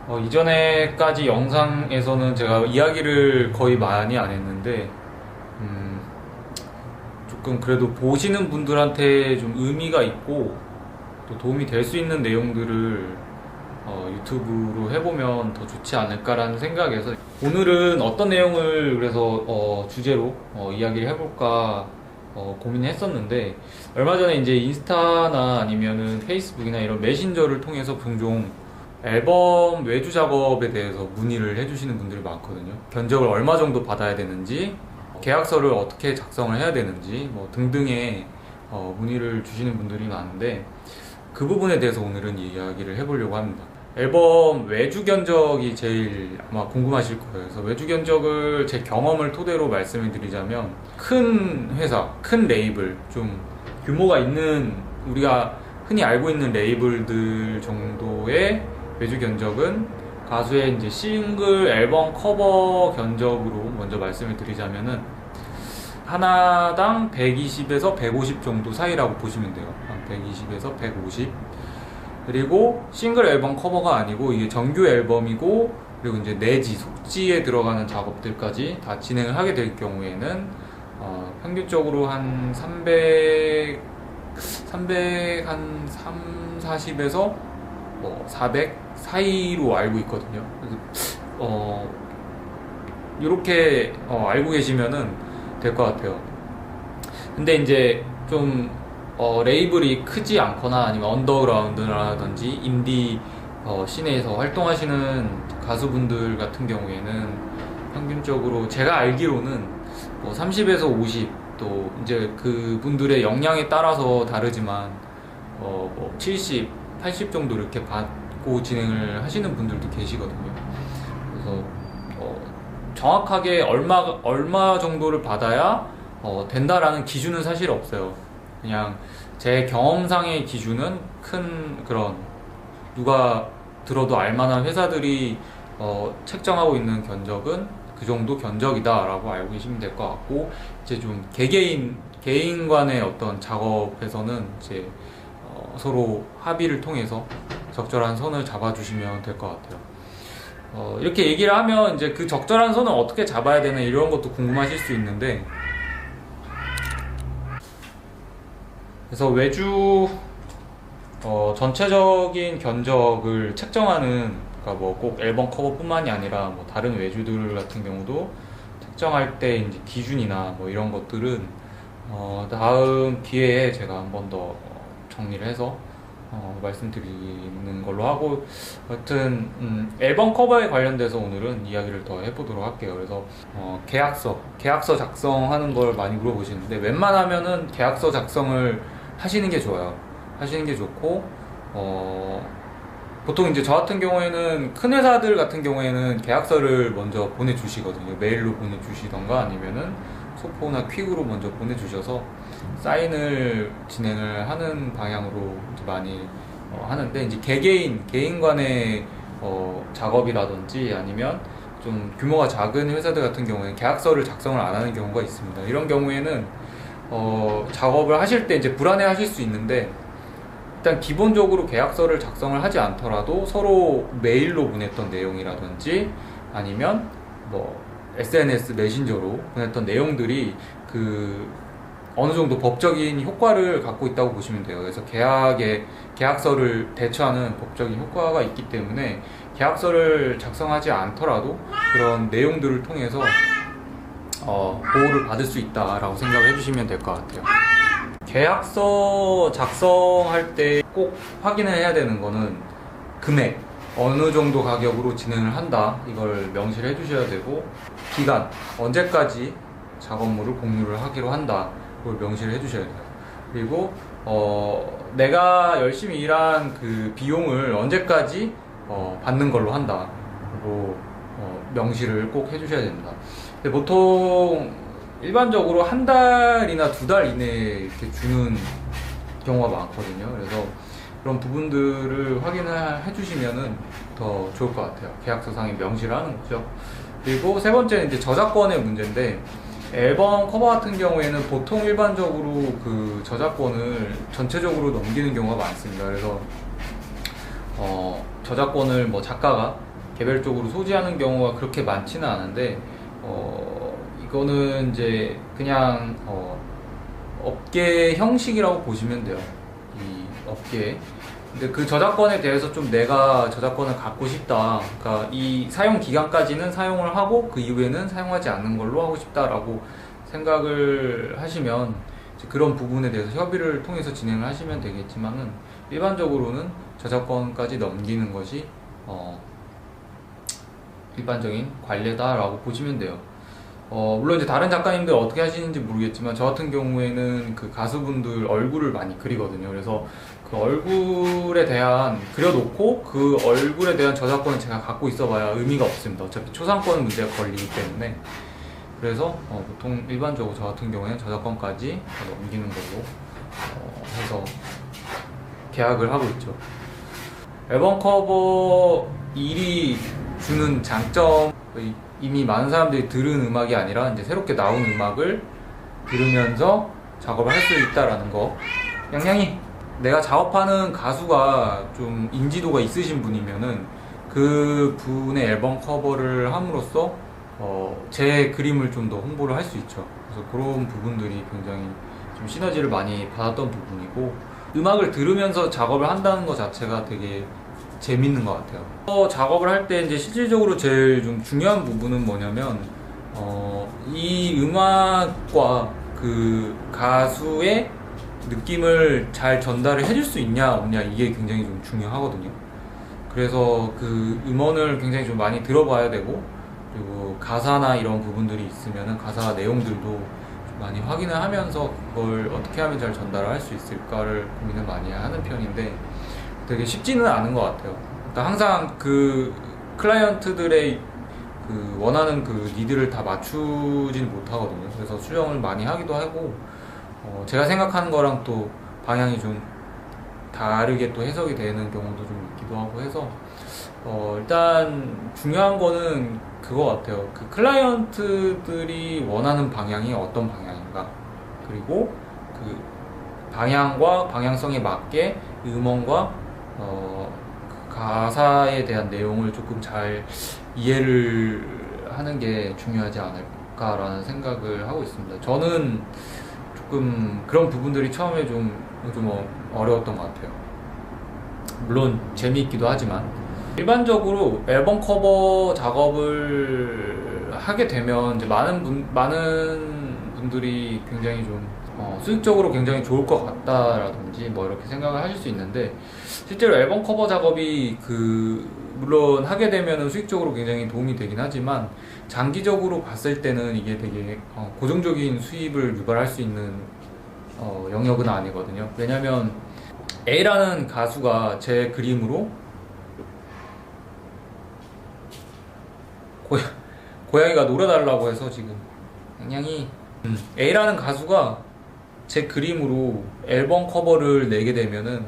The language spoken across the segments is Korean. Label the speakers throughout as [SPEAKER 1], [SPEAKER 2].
[SPEAKER 1] 이전에까지 영상에서는 제가 이야기를 거의 많이 안 했는데, 조금 그래도 보시는 분들한테 좀 의미가 있고, 또 도움이 될 수 있는 내용들을 유튜브로 해보면 더 좋지 않을까라는 생각에서 오늘은 어떤 내용을 그래서 주제로 이야기를 해볼까 고민했었는데, 얼마 전에 이제 인스타나 아니면은 페이스북이나 이런 메신저를 통해서 종종 앨범 외주 작업에 대해서 문의를 해주시는 분들이 많거든요. 견적을 얼마 정도 받아야 되는지, 계약서를 어떻게 작성을 해야 되는지 뭐 등등의 문의를 주시는 분들이 많은데, 그 부분에 대해서 오늘은 이야기를 해보려고 합니다. 앨범 외주 견적이 제일 아마 궁금하실 거예요. 그래서 외주 견적을 제 경험을 토대로 말씀을 드리자면, 큰 회사, 큰 레이블, 좀 규모가 있는, 우리가 흔히 알고 있는 레이블들 정도의 외주 견적은 가수의 이제 싱글 앨범 커버 견적으로 먼저 말씀을 드리자면은 하나당 120에서 150 정도 사이라고 보시면 돼요. 한 120에서 150. 그리고 싱글 앨범 커버가 아니고 이게 정규 앨범이고, 그리고 이제 내지, 속지에 들어가는 작업들까지 다 진행을 하게 될 경우에는 평균적으로 한 300, 한 3, 40에서 400 사이로 알고 있거든요. 그래서 이렇게 알고 계시면은 될 것 같아요. 근데 이제 좀 레이블이 크지 않거나 아니면 언더그라운드라든지 인디 씬에서 활동하시는 가수분들 같은 경우에는 평균적으로 제가 알기로는 30에서 50, 또 이제 그 분들의 역량에 따라서 다르지만 70, 80 정도 이렇게 받고 진행을 하시는 분들도 계시거든요. 그래서 정확하게 얼마 정도를 받아야 된다라는 기준은 사실 없어요. 그냥 제 경험상의 기준은 큰 그런, 누가 들어도 알만한 회사들이 책정하고 있는 견적은 그 정도 견적이다 라고 알고 계시면 될 것 같고, 이제 좀 개인 간의 어떤 작업에서는 이제 서로 합의를 통해서 적절한 선을 잡아주시면 될 것 같아요. 이렇게 얘기를 하면 이제 그 적절한 선을 어떻게 잡아야 되나 이런 것도 궁금하실 수 있는데, 그래서 외주 전체적인 견적을 책정하는, 그러니까 뭐 꼭 앨범 커버뿐만이 아니라 뭐 다른 외주들 같은 경우도 책정할 때 이제 기준이나 뭐 이런 것들은 다음 기회에 제가 한 번 더 정리를 해서 말씀드리는 걸로 하고, 여튼 앨범 커버에 관련돼서 오늘은 이야기를 더 해보도록 할게요. 그래서 계약서 작성하는 걸 많이 물어보시는데, 웬만하면은 계약서 작성을 하시는 게 좋아요. 하시는 게 좋고, 보통 이제 저 같은 경우에는, 큰 회사들 같은 경우에는 계약서를 먼저 보내주시거든요. 메일로 보내주시던가 아니면은 소포나 퀵으로 먼저 보내주셔서 사인을 진행을 하는 방향으로 많이 하는데, 이제 개인 간의 작업이라든지 아니면 좀 규모가 작은 회사들 같은 경우에는 계약서를 작성을 안 하는 경우가 있습니다. 이런 경우에는 작업을 하실 때 이제 불안해 하실 수 있는데, 일단 기본적으로 계약서를 작성을 하지 않더라도 서로 메일로 보냈던 내용이라든지 아니면 뭐 SNS 메신저로 보냈던 내용들이 그 어느 정도 법적인 효과를 갖고 있다고 보시면 돼요. 그래서 계약서를 대처하는 법적인 효과가 있기 때문에 계약서를 작성하지 않더라도 그런 내용들을 통해서 보호를 받을 수 있다라고 생각을 해주시면 될 것 같아요. 계약서 작성할 때 꼭 확인을 해야 되는 거는 금액, 어느 정도 가격으로 진행을 한다, 이걸 명시를 해주셔야 되고, 기간, 언제까지 작업물을 공유를 하기로 한다, 그걸 명시를 해주셔야 돼요. 그리고 내가 열심히 일한 그 비용을 언제까지 받는 걸로 한다, 그리고 명시를 꼭 해주셔야 됩니다. 근데 보통 일반적으로 한 달이나 두 달 이내에 이렇게 주는 경우가 많거든요. 그래서 그런 부분들을 확인을 해주시면은 더 좋을 것 같아요. 계약서상에 명시를 하는 거죠. 그리고 세 번째는 이제 저작권의 문제인데, 앨범 커버 같은 경우에는 보통 일반적으로 그 저작권을 전체적으로 넘기는 경우가 많습니다. 그래서 저작권을 뭐 작가가 개별적으로 소지하는 경우가 그렇게 많지는 않은데 이거는 이제 그냥 업계 형식이라고 보시면 돼요. 이 업계. 근데 그 저작권에 대해서 좀 내가 저작권을 갖고 싶다. 그러니까 이 사용 기간까지는 사용을 하고 그 이후에는 사용하지 않는 걸로 하고 싶다라고 생각을 하시면 그런 부분에 대해서 협의를 통해서 진행을 하시면 되겠지만은 일반적으로는 저작권까지 넘기는 것이 일반적인 관례다라고 보시면 돼요. 물론 이제 다른 작가님들 어떻게 하시는지 모르겠지만 저 같은 경우에는 그 가수분들 얼굴을 많이 그리거든요. 그래서 그 얼굴에 대한 그려놓고 그 얼굴에 대한 저작권은 제가 갖고 있어봐야 의미가 없습니다. 어차피 초상권 문제가 걸리기 때문에. 그래서 보통 일반적으로 저 같은 경우에는 저작권까지 넘기는 걸로 해서 계약을 하고 있죠. 앨범 커버 일이 주는 장점, 이미 많은 사람들이 들은 음악이 아니라 이제 새롭게 나온 음악을 들으면서 작업을 할 수 있다라는 거. 양양이, 내가 작업하는 가수가 좀 인지도가 있으신 분이면은 그 분의 앨범 커버를 함으로써 제 그림을 좀 더 홍보를 할 수 있죠. 그래서 그런 부분들이 굉장히 좀 시너지를 많이 받았던 부분이고, 음악을 들으면서 작업을 한다는 것 자체가 되게 재밌는 것 같아요. 작업을 할 때 이제 실질적으로 제일 좀 중요한 부분은 뭐냐면 이 음악과 그 가수의 느낌을 잘 전달을 해줄 수 있냐 없냐, 이게 굉장히 좀 중요하거든요. 그래서 그 음원을 굉장히 좀 많이 들어봐야 되고, 그리고 가사나 이런 부분들이 있으면은 가사 내용들도 좀 많이 확인을 하면서 그걸 어떻게 하면 잘 전달을 할 수 있을까를 고민을 많이 하는 편인데 되게 쉽지는 않은 것 같아요. 그러니까 항상 그 클라이언트들의 그 원하는 그 니드를 다 맞추진 못하거든요. 그래서 수정을 많이 하기도 하고, 제가 생각하는 거랑 또 방향이 좀 다르게 또 해석이 되는 경우도 좀 있기도 하고 해서 일단 중요한 거는 그거 같아요. 그 클라이언트들이 원하는 방향이 어떤 방향인가, 그리고 그 방향과 방향성에 맞게 음원과 그 가사에 대한 내용을 조금 잘 이해를 하는 게 중요하지 않을까라는 생각을 하고 있습니다. 저는 조금 그런 부분들이 처음에 좀 어려웠던 것 같아요. 물론 재미있기도 하지만, 일반적으로 앨범 커버 작업을 하게 되면 이제 많은 분들이 굉장히 좀 수익적으로 굉장히 좋을 것 같다라든지 뭐 이렇게 생각을 하실 수 있는데, 실제로 앨범 커버 작업이 물론 하게 되면은 수익적으로 굉장히 도움이 되긴 하지만 장기적으로 봤을 때는 이게 되게 고정적인 수입을 유발할 수 있는 영역은 아니거든요. 왜냐면 A라는 가수가 제 그림으로 고양이가 놀아달라고 해서 지금 양양이 A라는 가수가 제 그림으로 앨범 커버를 내게 되면은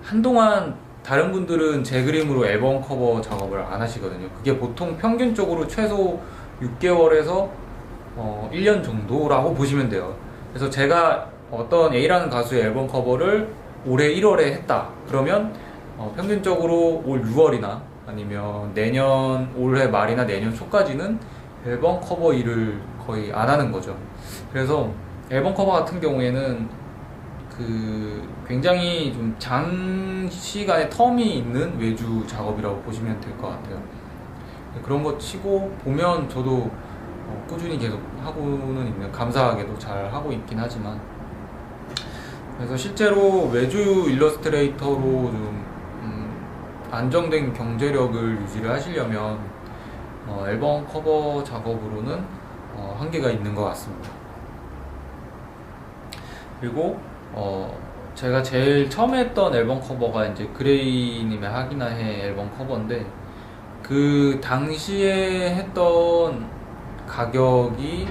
[SPEAKER 1] 한동안 다른 분들은 제 그림으로 앨범 커버 작업을 안 하시거든요. 그게 보통 평균적으로 최소 6개월에서 1년 정도라고 보시면 돼요. 그래서 제가 어떤 A라는 가수의 앨범 커버를 올해 1월에 했다 그러면 평균적으로 올 6월이나 아니면 올해 말이나 내년 초까지는 앨범 커버 일을 거의 안 하는 거죠. 그래서 앨범 커버 같은 경우에는 굉장히 좀 장시간의 텀이 있는 외주 작업이라고 보시면 될 것 같아요. 그런 거 치고 보면 저도 꾸준히 계속 하고는 있는, 감사하게도 잘 하고 있긴 하지만, 그래서 실제로 외주 일러스트레이터로 좀 안정된 경제력을 유지를 하시려면 앨범 커버 작업으로는 한계가 있는 것 같습니다. 그리고 제가 제일 처음에 했던 앨범 커버가 이제 그레이님의 하기나 해 앨범 커버인데, 그 당시에 했던 가격이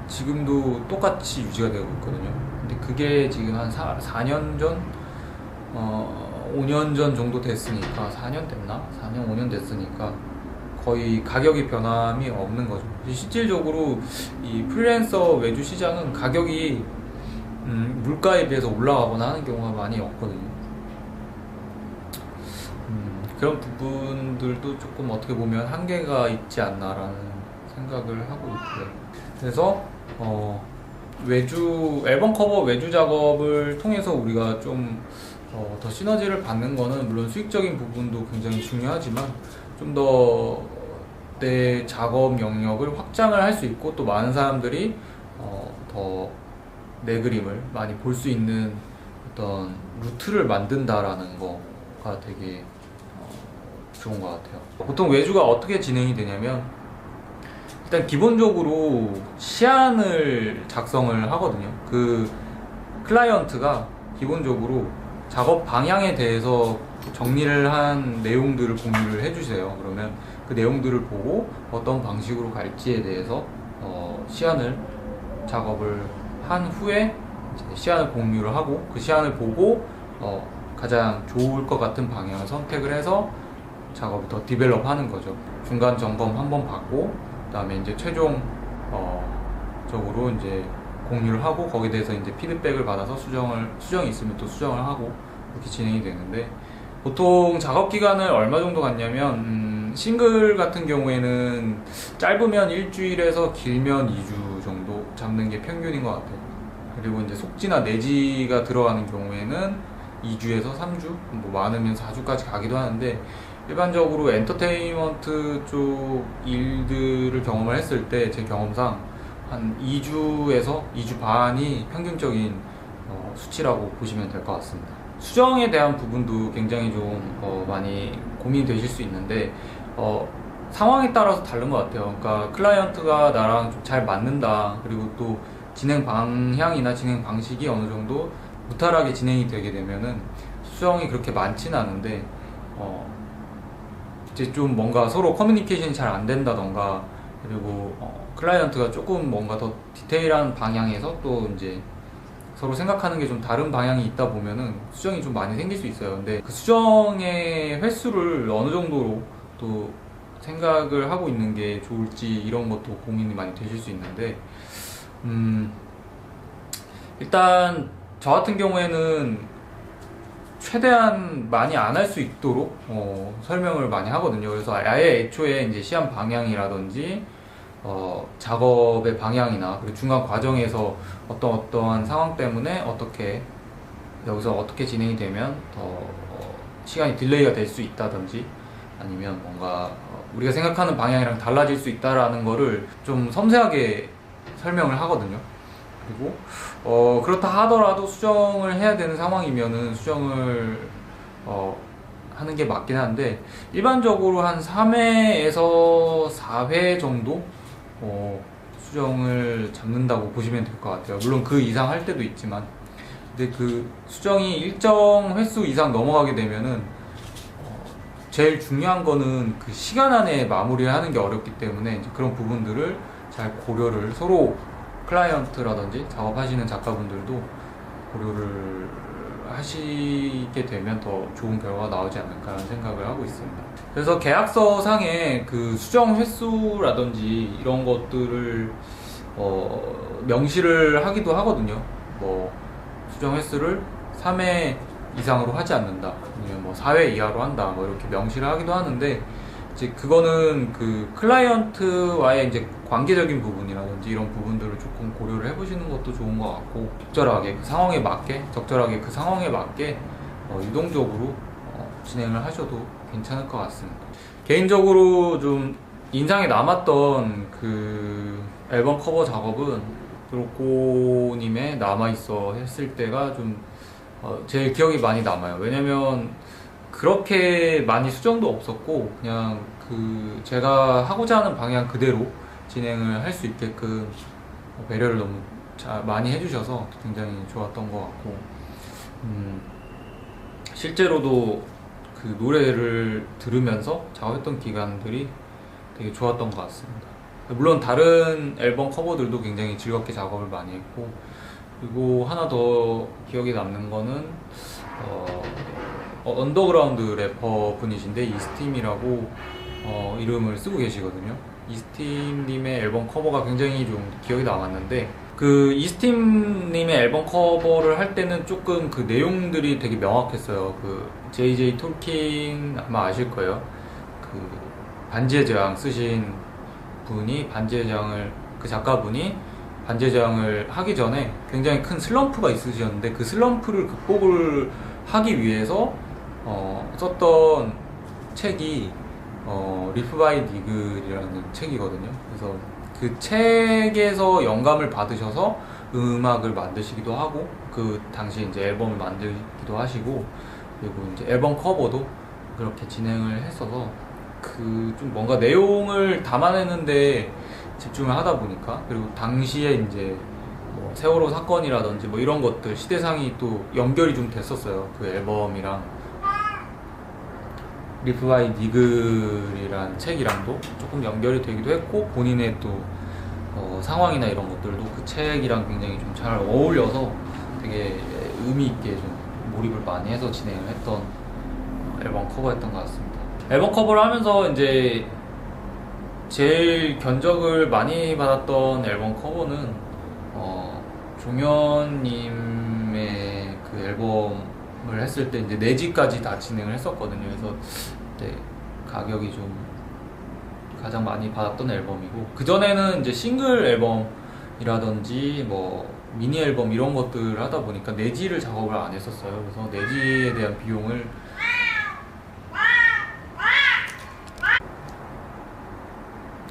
[SPEAKER 1] 지금도 똑같이 유지가 되고 있거든요. 근데 그게 지금 한 4년 전? 5년 전 정도 됐으니까, 4년 됐나? 4년, 5년 됐으니까 거의 가격이 변함이 없는 거죠. 실질적으로 이 프리랜서 외주 시장은 가격이 물가에 비해서 올라가거나 하는 경우가 많이 없거든요. 그런 부분들도 조금 어떻게 보면 한계가 있지 않나라는 생각을 하고 있고요. 그래서 외주 앨범 커버 외주 작업을 통해서 우리가 좀 더 시너지를 받는 거는 물론 수익적인 부분도 굉장히 중요하지만 좀 더 내 작업 영역을 확장을 할 수 있고 또 많은 사람들이 더 내 그림을 많이 볼 수 있는 어떤 루트를 만든다라는 거가 되게 좋은 것 같아요. 보통 외주가 어떻게 진행이 되냐면 일단 기본적으로 시안을 작성을 하거든요. 그 클라이언트가 기본적으로 작업 방향에 대해서 정리를 한 내용들을 공유를 해주세요. 그러면 그 내용들을 보고 어떤 방식으로 갈지에 대해서 시안을 작업을 한 후에 이제 시안을 공유를 하고 그 시안을 보고 가장 좋을 것 같은 방향을 선택을 해서 작업을 더 디벨롭 하는 거죠. 중간 점검 한번 받고 그 다음에 이제 최종 적으로 이제 공유를 하고 거기에 대해서 이제 피드백을 받아서 수정이 있으면 또 수정을 하고 이렇게 진행이 되는데 보통 작업 기간을 얼마 정도 갖냐면 싱글 같은 경우에는 짧으면 일주일에서 길면 2주 정도 잡는 게 평균인 것 같아요. 그리고 이제 속지나 내지가 들어가는 경우에는 2주에서 3주, 뭐 많으면 4주까지 가기도 하는데 일반적으로 엔터테인먼트 쪽 일들을 경험을 했을 때 제 경험상 한 2주에서 2주 반이 평균적인 수치라고 보시면 될 것 같습니다. 수정에 대한 부분도 굉장히 좀 많이 고민이 되실 수 있는데 상황에 따라서 다른 것 같아요. 그러니까 클라이언트가 나랑 좀 잘 맞는다, 그리고 또 진행 방향이나 진행 방식이 어느 정도 무탈하게 진행이 되게 되면은 수정이 그렇게 많지는 않은데 이제 좀 뭔가 서로 커뮤니케이션이 잘 안 된다던가 그리고 클라이언트가 조금 뭔가 더 디테일한 방향에서 또 이제 서로 생각하는 게 좀 다른 방향이 있다 보면은 수정이 좀 많이 생길 수 있어요. 근데 그 수정의 횟수를 어느 정도로 또 생각을 하고 있는 게 좋을지 이런 것도 고민이 많이 되실 수 있는데 일단 저 같은 경우에는 최대한 많이 안 할 수 있도록 설명을 많이 하거든요. 그래서 아예 애초에 이제 시험 방향이라든지 작업의 방향이나 그리고 중간 과정에서 어떠한 상황 때문에 여기서 어떻게 진행이 되면 더 시간이 딜레이가 될 수 있다든지 아니면 뭔가 우리가 생각하는 방향이랑 달라질 수 있다라는 거를 좀 섬세하게 설명을 하거든요. 그리고 그렇다 하더라도 수정을 해야 되는 상황이면은 수정을 하는 게 맞긴 한데 일반적으로 한 3회에서 4회 정도 수정을 잡는다고 보시면 될 것 같아요. 물론 그 이상 할 때도 있지만 근데 그 수정이 일정 횟수 이상 넘어가게 되면은 제일 중요한 거는 그 시간 안에 마무리를 하는 게 어렵기 때문에 이제 그런 부분들을 잘 고려를 서로 클라이언트라든지 작업하시는 작가분들도 고려를 하시게 되면 더 좋은 결과가 나오지 않을까라는 생각을 하고 있습니다. 그래서 계약서 상에 그 수정 횟수라든지 이런 것들을 명시를 하기도 하거든요. 뭐 수정 횟수를 3회 이상으로 하지 않는다, 아니면 뭐 4회 이하로 한다, 뭐 이렇게 명시를 하기도 하는데 이제 그거는 그 클라이언트와의 이제 관계적인 부분이라든지 이런 부분들을 조금 고려를 해보시는 것도 좋은 것 같고 적절하게 그 상황에 맞게 유동적으로 진행을 하셔도 괜찮을 것 같습니다. 개인적으로 좀 인상에 남았던 그 앨범 커버 작업은 드로꼬님의 남아있어 했을 때가 좀 제일 기억이 많이 남아요. 왜냐면 그렇게 많이 수정도 없었고 그냥 그 제가 하고자 하는 방향 그대로 진행을 할 수 있게끔 배려를 너무 많이 해주셔서 굉장히 좋았던 것 같고 실제로도 그 노래를 들으면서 작업했던 기간들이 되게 좋았던 것 같습니다. 물론 다른 앨범 커버들도 굉장히 즐겁게 작업을 많이 했고 그리고 하나 더 기억에 남는 거는 언더그라운드 래퍼 분이신데 이스팀이라고 이름을 쓰고 계시거든요. 이스팀님의 앨범 커버가 굉장히 좀 기억에 남았는데 그 이스팀님의 앨범 커버를 할 때는 조금 그 내용들이 되게 명확했어요. 그 JJ 톨킨 아마 아실 거예요. 그 반지의 제왕 쓰신 분이 반지의 제왕을 그 작가분이 반지의 제왕을 하기 전에 굉장히 큰 슬럼프가 있으셨는데 그 슬럼프를 극복을 하기 위해서 썼던 책이 리프 바이 니글이라는 책이거든요. 그래서 그 책에서 영감을 받으셔서 음악을 만드시기도 하고 그 당시 이제 앨범을 만들기도 하시고 그리고 이제 앨범 커버도 그렇게 진행을 했어서 그 좀 뭔가 내용을 담아내는데 집중을 하다 보니까 그리고 당시에 이제 뭐 세월호 사건이라든지 뭐 이런 것들 시대상이 또 연결이 좀 됐었어요. 그 앨범이랑 리프 바이 니글이란 책이랑도 조금 연결이 되기도 했고 본인의 또 상황이나 이런 것들도 그 책이랑 굉장히 좀 잘 어울려서 되게 의미 있게 좀 몰입을 많이 해서 진행을 했던 앨범 커버였던 것 같습니다. 앨범 커버를 하면서 이제 제일 견적을 많이 받았던 앨범 커버는 종현님의 그 앨범을 했을 때 이제 4지까지 다 진행을 했었거든요. 그래서 그때 가격이 좀 가장 많이 받았던 앨범이고 그 전에는 이제 싱글 앨범이라든지 뭐 미니 앨범 이런 것들을 하다 보니까 내지를 작업을 안 했었어요. 그래서 내지에 대한 비용을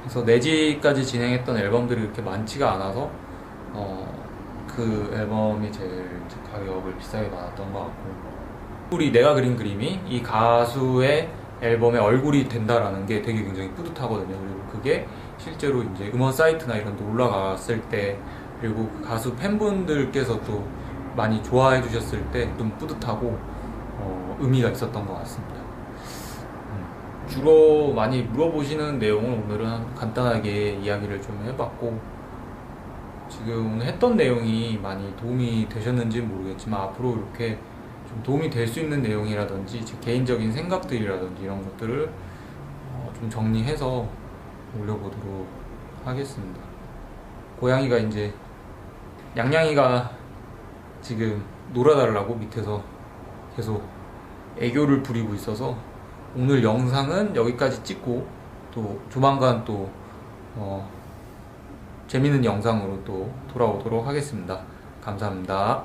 [SPEAKER 1] 그래서 내지까지 진행했던 앨범들이 그렇게 많지가 않아서 그 앨범이 제일 가격을 비싸게 받았던 것 같고 우리 내가 그린 그림이 이 가수의 앨범의 얼굴이 된다라는 게 되게 굉장히 뿌듯하거든요. 그리고 그게 실제로 이제 음원 사이트나 이런 데 올라갔을 때 그리고 그 가수 팬분들께서 또 많이 좋아해 주셨을 때 좀 뿌듯하고 의미가 있었던 것 같습니다. 주로 많이 물어보시는 내용을 오늘은 간단하게 이야기를 좀 해봤고 지금 오늘 했던 내용이 많이 도움이 되셨는지는 모르겠지만 앞으로 이렇게 좀 도움이 될 수 있는 내용이라든지 제 개인적인 생각들이라든지 이런 것들을 좀 정리해서 올려보도록 하겠습니다. 고양이가 이제 양양이가 지금 놀아달라고 밑에서 계속 애교를 부리고 있어서 오늘 영상은 여기까지 찍고 또 조만간 또 재밌는 영상으로 또 돌아오도록 하겠습니다. 감사합니다.